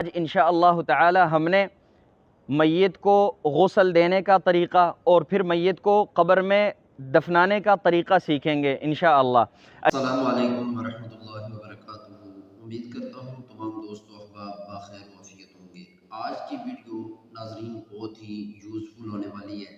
आज इंशाअल्लाह ताला हमने मय्यत को गुस्ल देने का तरीक़ा और फिर मय्यत को कब्र में दफनाने का तरीक़ा सीखेंगे इंशाअल्लाह। अस्सलामु अलैकुम वरहमतुल्लाहि वबरकातुहू। उम्मीद करता हूँ तमाम दोस्तों अहबाब बाखैर वफ़ियत होंगे। आज की वीडियो नाज़रीन बहुत ही यूज़फुल होने वाली है।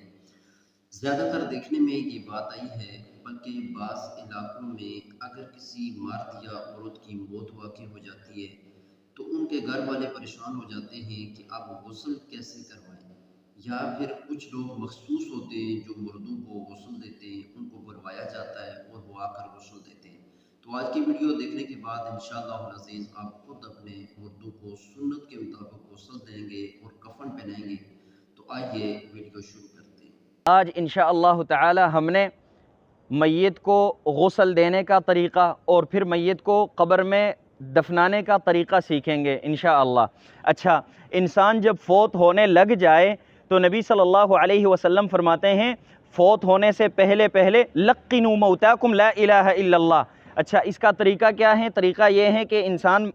ज़्यादातर देखने में ये बात आई है, बल्कि बाज़ इलाक़ों में अगर किसी मर्द या औरत की मौत वाक़ई हो जाती है तो उनके घर वाले परेशान हो जाते हैं कि अब गुस्ल कैसे करवाएं, या फिर कुछ लोग मखसूस होते हैं जो मुर्दों को गुस्ल देते हैं, उनको बुलवाया जाता है और वो आकर गुस्ल देते हैं। तो आज की वीडियो देखने के बाद इंशाअल्लाह अज़ीज़ आप खुद अपने मुर्दों को सुन्नत के मुताबिक गुस्ल देंगे और कफन पहनाएंगे। तो आइए वीडियो शुरू करते हैं। आज इंशाअल्लाह ताला हमने मय्यत को गुस्ल देने का तरीक़ा और फिर मय्यत को कब्र में दफनाने का तरीक़ा सीखेंगे इंशाअल्लाह। अच्छा, इंसान जब फ़ौत होने लग जाए तो नबी सल्लल्लाहु अलैहि वसल्लम फरमाते हैं, फ़ौत होने से पहले पहले लक़्क़िनू मौताकुम ला इलाहा इल्लल्लाह। अच्छा, इसका तरीक़ा क्या है? तरीक़ा ये है कि इंसान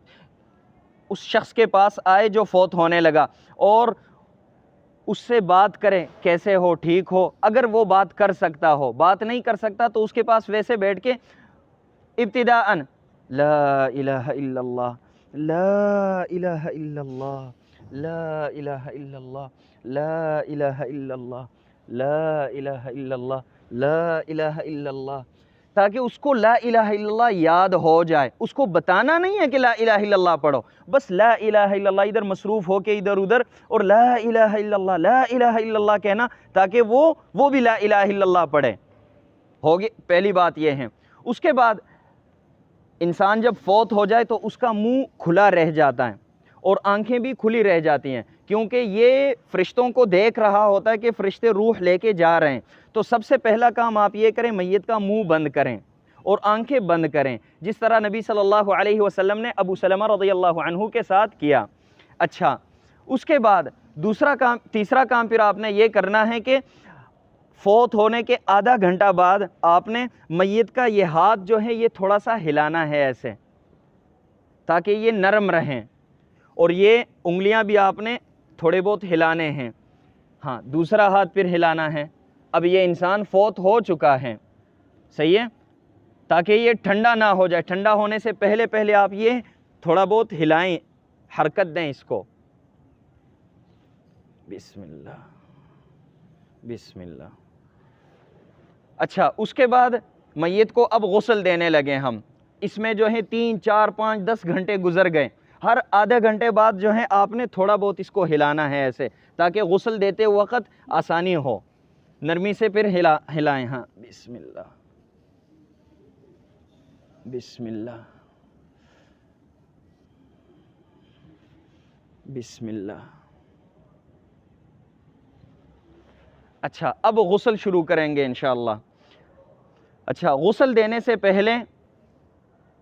उस शख्स के पास आए जो फ़ौत होने लगा और उससे बात करें, कैसे हो, ठीक हो। अगर वो बात कर सकता हो, बात नहीं कर सकता तो उसके पास वैसे बैठ के इब्तिदाअन ला इलाहा इल्लल्लाह, ला इलाहा इल्लल्लाह, ला इलाहा इल्लल्लाह, ला इलाहा इल्लल्लाह, ला इलाहा इल्लल्लाह, ला इलाहा इल्लल्लाह, ताकि उसको ला इलाहा इल्लल्लाह याद हो जाए। उसको बताना नहीं है कि ला इलाहा इल्लल्लाह पढ़ो, बस ला इलाहा इल्लल्लाह इधर मसरूफ़ हो के इधर उधर और ला इलाहा इल्लल्लाह, ला इलाहा इल्लल्लाह कहना, ताकि वो भी ला इलाहा इल्लल्लाह पढ़े। होगी पहली बात यह है। उसके बाद इंसान जब फ़ौत हो जाए तो उसका मुंह खुला रह जाता है और आंखें भी खुली रह जाती हैं, क्योंकि ये फ़रिश्तों को देख रहा होता है कि फ़रिश्ते रूह लेके जा रहे हैं। तो सबसे पहला काम आप ये करें, मय्यत का मुंह बंद करें और आंखें बंद करें, जिस तरह नबी सल्लल्लाहु अलैहि वसल्लम ने अबू सलमा रज़ियल्लाहु अन्हु के साथ किया। अच्छा, उसके बाद तीसरा काम फिर आपने ये करना है कि फ़ौत होने के आधा घंटा बाद आपने मय्यत का ये हाथ जो है ये थोड़ा सा हिलाना है ऐसे, ताकि ये नरम रहें, और ये उंगलियां भी आपने थोड़े बहुत हिलाने हैं। हाँ, दूसरा हाथ फिर हिलाना है। अब ये इंसान फ़ौत हो चुका है, सही है, ताकि ये ठंडा ना हो जाए। ठंडा होने से पहले पहले आप ये थोड़ा बहुत हिलाएं, हरकत दें इसको। बिस्मिल्लाह बिस्मिल्लाह। अच्छा, उसके बाद मय्यत को अब गुस्ल देने लगे हम। इसमें जो है 3, 4, 5, 10 घंटे गुजर गए। हर आधे घंटे बाद जो है आपने थोड़ा बहुत इसको हिलाना है ऐसे, ताकि गुस्ल देते वक्त आसानी हो। नरमी से फिर हिलाएं। हाँ, बिस्मिल्लाह बिस्मिल्लाह बिस्मिल्लाह। अच्छा, अब गुस्ल शुरू करेंगे इंशाअल्लाह। अच्छा, गुस्ल देने से पहले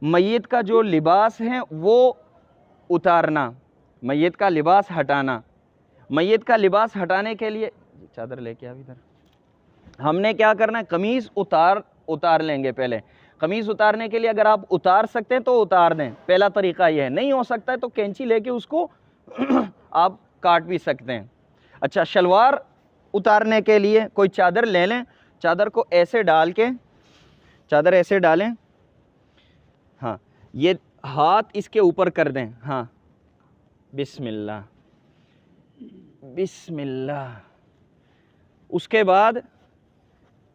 मय्यत का जो लिबास है वो उतारना, मय्यत का लिबास हटाना। मय्यत का लिबास हटाने के लिए चादर लेके आ इधर। हमने क्या करना है, कमीज़ उतार लेंगे पहले। कमीज़ उतारने के लिए अगर आप उतार सकते हैं तो उतार दें, पहला तरीका यह है। नहीं हो सकता है तो कैंची लेके उसको आप काट भी सकते हैं। अच्छा, शलवार उतारने के लिए कोई चादर ले लें, चादर को ऐसे डाल के, चादर ऐसे डालें, हाँ, ये हाथ इसके ऊपर कर दें। हाँ, बिस्मिल्लाह बिस्मिल्लाह। उसके बाद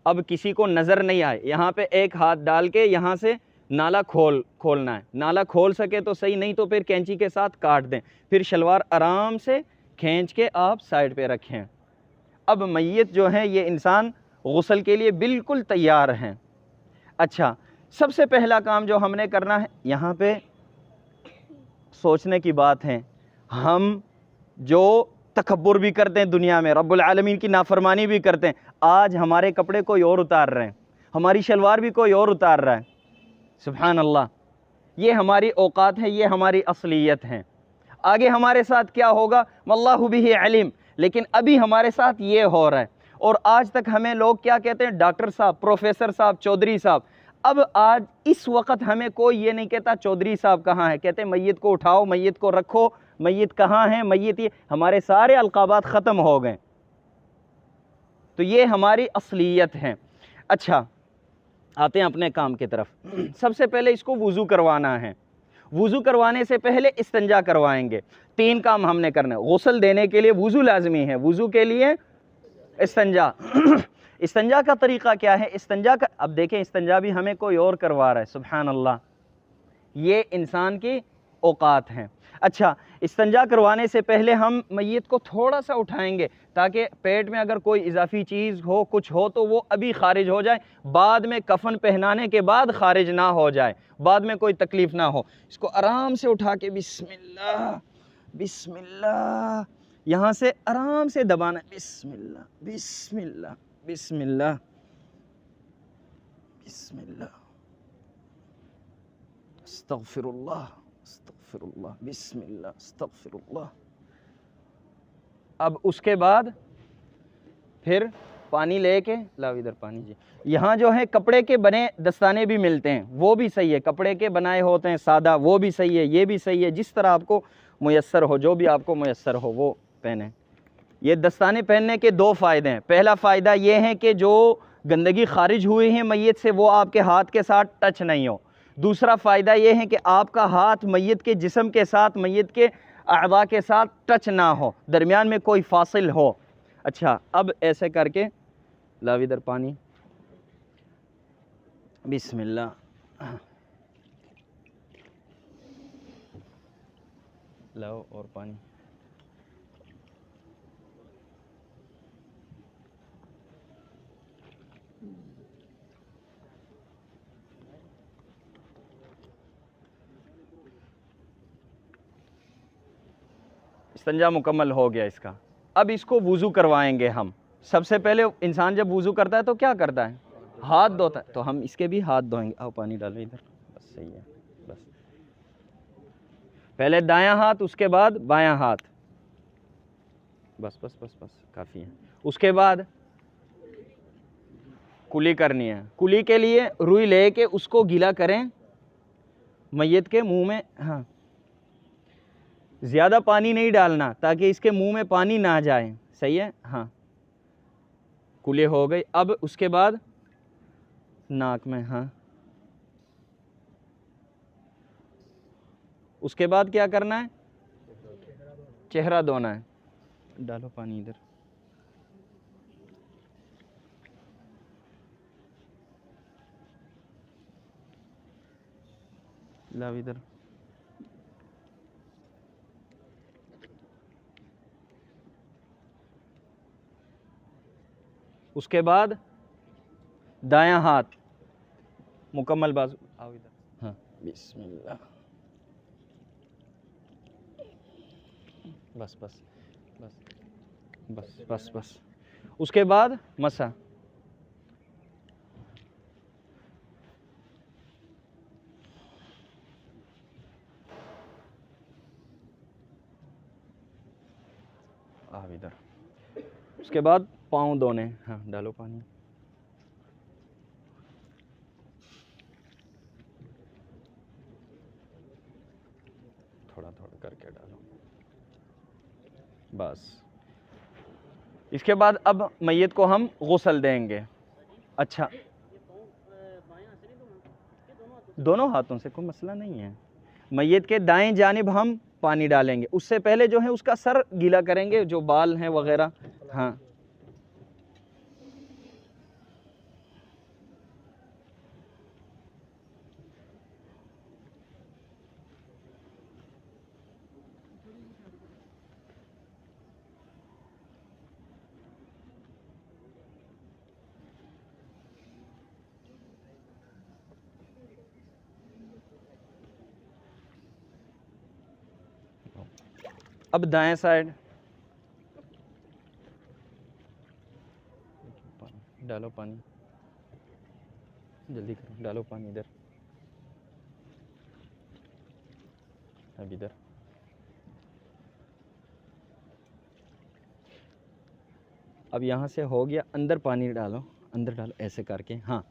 अब किसी को नज़र नहीं आए, यहाँ पे एक हाथ डाल के यहाँ से नाला खोलना है। नाला खोल सके तो सही, नहीं तो फिर कैंची के साथ काट दें। फिर शलवार आराम से खींच के आप साइड पे रखें। अब मय्यत जो है ये इंसान गुस्ल के लिए बिल्कुल तैयार हैं। अच्छा, सबसे पहला काम जो हमने करना है, यहाँ पे सोचने की बात है, हम जो तकब्बुर भी करते हैं दुनिया में, रब्बुल आलमीन की नाफरमानी भी करते हैं, आज हमारे कपड़े कोई और उतार रहे हैं, हमारी शलवार भी कोई और उतार रहा है। सुभान अल्लाह, ये हमारी औकात है, ये हमारी असलियत है। आगे हमारे साथ क्या होगा, वल्लाहु बिही अलीम, लेकिन अभी हमारे साथ ये हो रहा है। और आज तक हमें लोग क्या कहते हैं, डॉक्टर साहब, प्रोफेसर साहब, चौधरी साहब। अब आज इस वक्त हमें कोई ये नहीं कहता चौधरी साहब कहाँ है, कहते मय्यत को उठाओ, मय्यत को रखो, मैयत कहाँ है, मैयत ये, हमारे सारे अलकाबात ख़त्म हो गए। तो ये हमारी असलियत है। अच्छा, आते हैं अपने काम की तरफ। सबसे पहले इसको वुज़ू करवाना है। वुज़ू करवाने से पहले इस्तिंजा करवाएंगे। 3 काम हमने करने, गुस्ल देने के लिए वुज़ू लाजमी है, वुज़ू के लिए इस्तिंजा। इस्तिंजा का तरीक़ा क्या है? इस्तिंजा का, अब देखें इस्तिंजा भी हमें कोई और करवा रहा है, सुभान अल्लाह, ये इंसान की औकात हैं। अच्छा, इस्तिंजा करवाने से पहले हम मैयत को थोड़ा सा उठाएंगे ताकि पेट में अगर कोई इजाफी चीज़ हो, कुछ हो, तो वो अभी खारिज हो जाए, बाद में कफन पहनाने के बाद खारिज ना हो जाए, बाद में कोई तकलीफ़ ना हो। इसको आराम से उठा के बिस्मिल्लाह बिस्मिल्लाह, यहाँ से आराम से दबाना, बिस्मिल्लाह बिस्मिल्लाह बिस्मिल्लाह बिस्मिल्लाह, अस्तगफिरुल्लाह अस्तगफिरुल्लाह, बिस्मिल्लाह अस्तगफिरुल्लाह। अब उसके बाद फिर पानी लेके लाओ, इधर पानी जी। यहाँ जो है कपड़े के बने दस्ताने भी मिलते हैं, वो भी सही है, कपड़े के बनाए होते हैं सादा, वो भी सही है, ये भी सही है, जिस तरह आपको मुयस्सर हो, जो भी आपको मुयस्सर हो वो पहने। ये दस्ताने पहनने के 2 फ़ायदे हैं। पहला फ़ायदा ये है कि जो गंदगी खारिज हुई है मैयत से, वो आपके हाथ के साथ टच नहीं हो। दूसरा फ़ायदा ये है कि आपका हाथ मैयत के जिस्म के साथ, मैयत के अअज़ा के साथ टच ना हो, दरमियान में कोई फासिल हो। अच्छा, अब ऐसे करके लाओ इधर पानी, बिस्मिल्लाह, लाओ और पानी। इस्तिंजा मुकम्मल हो गया इसका। अब इसको वुज़ू करवाएंगे हम। सबसे पहले इंसान जब वुज़ू करता है तो क्या करता है? हाथ धोता है। तो हम इसके भी हाथ धोएंगे। आओ पानी डालो इधर, बस सही है, बस पहले दायां हाथ, उसके बाद बायां हाथ, बस बस बस बस काफ़ी है। उसके बाद कुली करनी है। कुली के लिए रुई लेके उसको गीला करें मैयत के मुंह में। हाँ, ज़्यादा पानी नहीं डालना ताकि इसके मुंह में पानी ना जाए, सही है। हाँ, कुली हो गई। अब उसके बाद नाक में, हाँ, उसके बाद क्या करना है? चेहरा धोना है। डालो पानी इधर, लाओ इधर, उसके बाद दायां हाथ मुकम्मल बाजू, आओ इधर, हाँ, बिस्मिल्लाह, बस बस बस बस बस बस। उसके बाद मसा, आओ इधर। उसके बाद पाँव धोने, हाँ, डालो पानी, थोड़ा थोड़ा करके डालो, बस। इसके बाद अब मैयत को हम गुस्ल देंगे। अच्छा, दोनों हाथों से कोई मसला नहीं है। मैयत के दाएं जानिब हम पानी डालेंगे। उससे पहले जो है उसका सर गीला करेंगे, जो बाल हैं वगैरह। हाँ, अब दाएं साइड डालो पानी, जल्दी करो, डालो पानी इधर, अब इधर। अब यहाँ से हो गया, अंदर पानी डालो, अंदर डालो ऐसे करके, हाँ,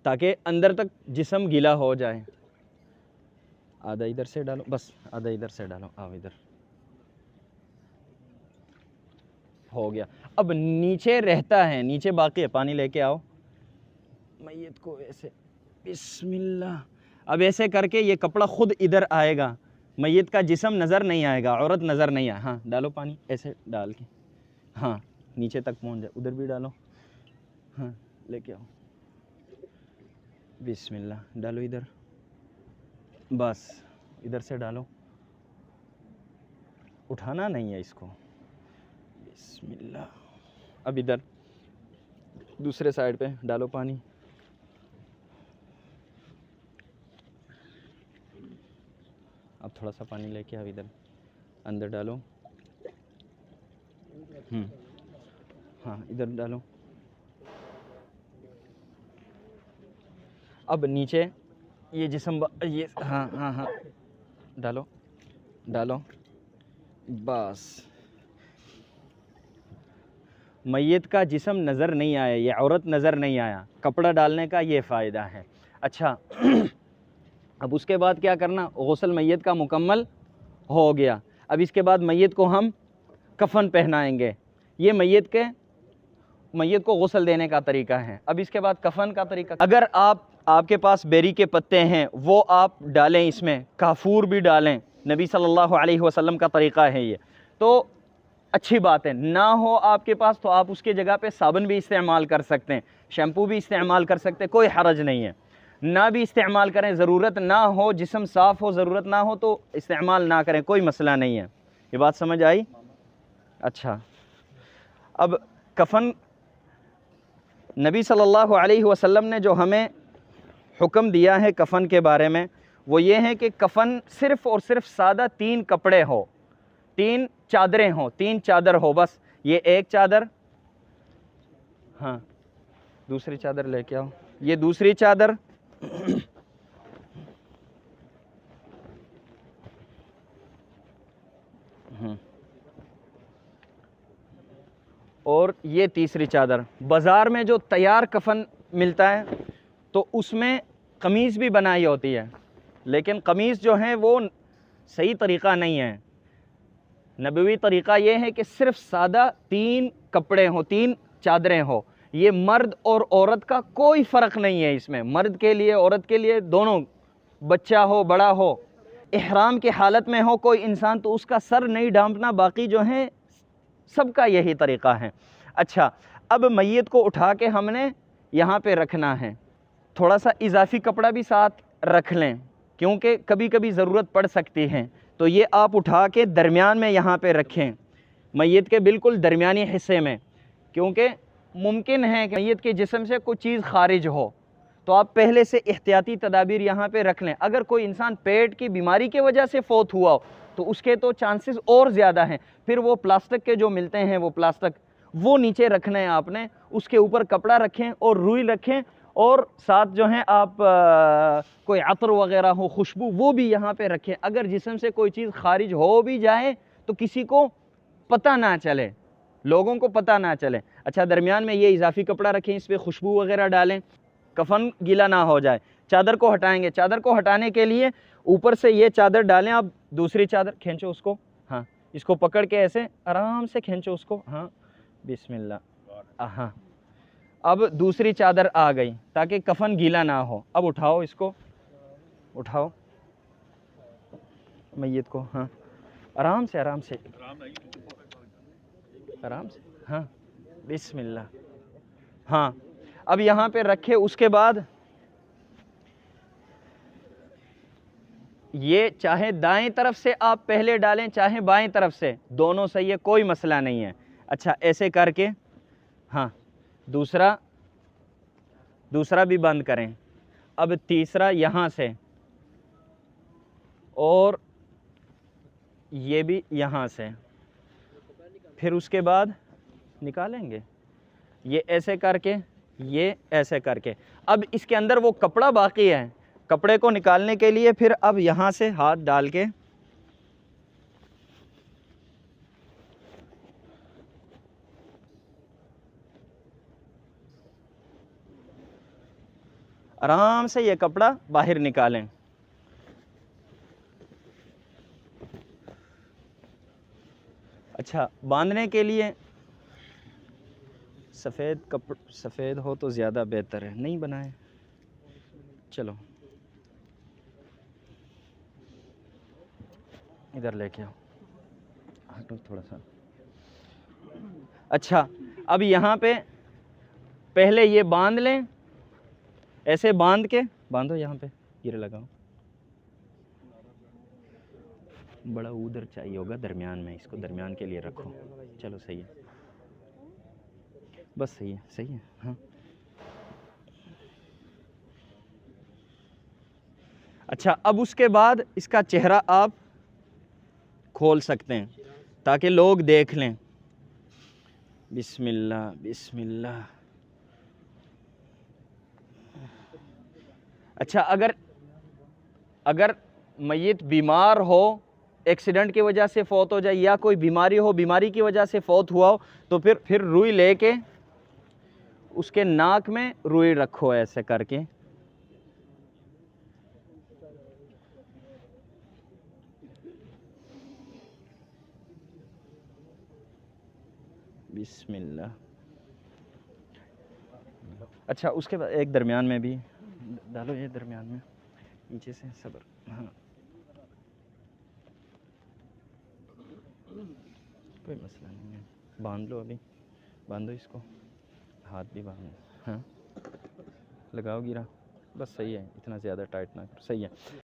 ताकि अंदर तक जिस्म गीला हो जाए। आधा इधर से डालो, बस आधा इधर से डालो, आओ इधर, हो गया। अब नीचे रहता है, नीचे बाकी है, पानी लेके आओ मैयत को ऐसे, बिस्मिल्लाह। अब ऐसे करके ये कपड़ा खुद इधर आएगा, मैयत का जिस्म नज़र नहीं आएगा, औरत नज़र नहीं आए। हाँ डालो पानी, ऐसे डाल के, हाँ नीचे तक पहुंच जाए, उधर भी डालो, हाँ लेके आओ, बिस्मिल्लाह डालो इधर, बस इधर से डालो, उठाना नहीं है इसको, बिस्मिल्लाह। अब इधर दूसरे साइड पे डालो पानी, अब थोड़ा सा पानी लेके अब इधर अंदर डालो, हाँ इधर डालो। अब नीचे ये जिस्म, ये हाँ हाँ हाँ डालो डालो, बस। मैयत का जिस्म नज़र नहीं आया, ये औरत नज़र नहीं आया, कपड़ा डालने का ये फ़ायदा है। अच्छा अब उसके बाद क्या करना, गुस्ल मैयत का मुकम्मल हो गया। अब इसके बाद मैयत को हम कफ़न पहनाएंगे। ये मैयत को गुस्ल देने का तरीका है। अब इसके बाद कफ़न का तरीका, अगर आपके पास बेरी के पत्ते हैं वो आप डालें, इसमें काफूर भी डालें, नबी सल्लल्लाहु अलैहि वसल्लम का तरीका है ये, तो अच्छी बात है। ना हो आपके पास तो आप उसके जगह पे साबुन भी इस्तेमाल कर सकते हैं, शैम्पू भी इस्तेमाल कर सकते हैं, कोई हरज नहीं है। ना भी इस्तेमाल करें, ज़रूरत ना हो, जिस्म साफ़ हो, ज़रूरत ना हो तो इस्तेमाल ना करें, कोई मसला नहीं है। ये बात समझ आई? अच्छा अब कफ़न, नबी सल्लल्लाहु अलैहि वसल्लम ने जो हमें हुक्म दिया है कफ़न के बारे में, वो ये है कि कफ़न सिर्फ़ और सिर्फ सादा 3 कपड़े हो, 3 चादरें हों, 3 चादर हो बस। ये एक चादर, हाँ दूसरी चादर लेके आओ, ये दूसरी चादर, और ये तीसरी चादर। बाज़ार में जो तैयार कफ़न मिलता है तो उसमें कमीज़ भी बनाई होती है, लेकिन कमीज़ जो है वो सही तरीक़ा नहीं है। नबवी तरीक़ा ये है कि सिर्फ़ सादा 3 कपड़े हों, 3 चादरें हो। ये मर्द और औरत का कोई फ़र्क नहीं है इसमें, मर्द के लिए औरत के लिए दोनों, बच्चा हो बड़ा हो, इहराम की हालत में हो कोई इंसान तो उसका सर नहीं ढांपना, बाकी जो है सबका यही तरीक़ा है। अच्छा अब मैयत को उठा के हमने यहाँ पे रखना है, थोड़ा सा इजाफ़ी कपड़ा भी साथ रख लें क्योंकि कभी कभी ज़रूरत पड़ सकती है। तो ये आप उठा के दरमियान में यहाँ पे रखें, मैयत के बिल्कुल दरमियानी हिस्से में, क्योंकि मुमकिन है कि मैयत के जिस्म से कोई चीज़ खारिज हो, तो आप पहले से एहतियाती तदाबीर यहाँ पे रख लें। अगर कोई इंसान पेट की बीमारी की वजह से फ़ौत हुआ हो तो उसके तो चांसेस और ज़्यादा हैं। फिर वो प्लास्टिक के जो मिलते हैं वो प्लास्टिक वो नीचे रखना है आपने, उसके ऊपर कपड़ा रखें और रुई रखें, और साथ जो है आप कोई अतर वगैरह हो, खुशबू, वो भी यहाँ पे रखें। अगर जिस्म से कोई चीज़ खारिज हो भी जाए तो किसी को पता ना चले, लोगों को पता ना चले। अच्छा दरमियान में ये इजाफी कपड़ा रखें, इस पर खुशबू वगैरह डालें, कफन गीला ना हो जाए। चादर को हटाएंगे, चादर को हटाने के लिए ऊपर से ये चादर डालें, आप दूसरी चादर खींचो उसको, हाँ इसको पकड़ के ऐसे आराम से खींचो उसको, हाँ बिस्मिल्लाह, हाँ अब दूसरी चादर आ गई ताकि कफन गीला ना हो। अब उठाओ इसको, उठाओ मैयत को, हाँ आराम से आराम से आराम से, हाँ बिस्मिल्लाह, हाँ अब यहाँ पे रखे। उसके बाद ये चाहे दाएं तरफ से आप पहले डालें चाहे बाएं तरफ से, दोनों सही है, कोई मसला नहीं है। अच्छा ऐसे करके, हाँ दूसरा भी बंद करें। अब तीसरा यहाँ से, और ये भी यहाँ से, फिर उसके बाद निकालेंगे ये ऐसे करके, ये ऐसे करके। अब इसके अंदर वो कपड़ा बाकी है, कपड़े को निकालने के लिए फिर अब यहाँ से हाथ डाल के आराम से ये कपड़ा बाहर निकालें। अच्छा बांधने के लिए सफ़ेद हो तो ज़्यादा बेहतर है, नहीं बनाए। चलो इधर लेके आओ, हटो थोड़ा सा। अच्छा, अब यहाँ पे पहले ये बांध लें, ऐसे बांध के बांधो, यहाँ पे गिरे लगाओ। बड़ा उधर चाहिए होगा दरमियान में, इसको दरमियान के लिए रखो। चलो सही है, बस सही है, सही है। हाँ अच्छा, अब उसके बाद इसका चेहरा आप खोल सकते हैं ताकि लोग देख लें। बिस्मिल्लाह बिस्मिल्लाह। अच्छा, अगर मय्यत बीमार हो, एक्सीडेंट की वजह से फौत हो जाए, या कोई बीमारी हो, बीमारी की वजह से फौत हुआ हो, तो फिर रुई लेके उसके नाक में रुई रखो ऐसे करके। बिस्मिल्लाह। अच्छा, उसके बाद एक दरमियान में भी डालो, ये दरमियान में नीचे से सब्र। हाँ कोई मसला नहीं है, बांध लो, अभी बांधो इसको, हाथ भी बांधो। हाँ लगाओ गिरा, बस सही है, इतना ज़्यादा टाइट ना करो, सही है।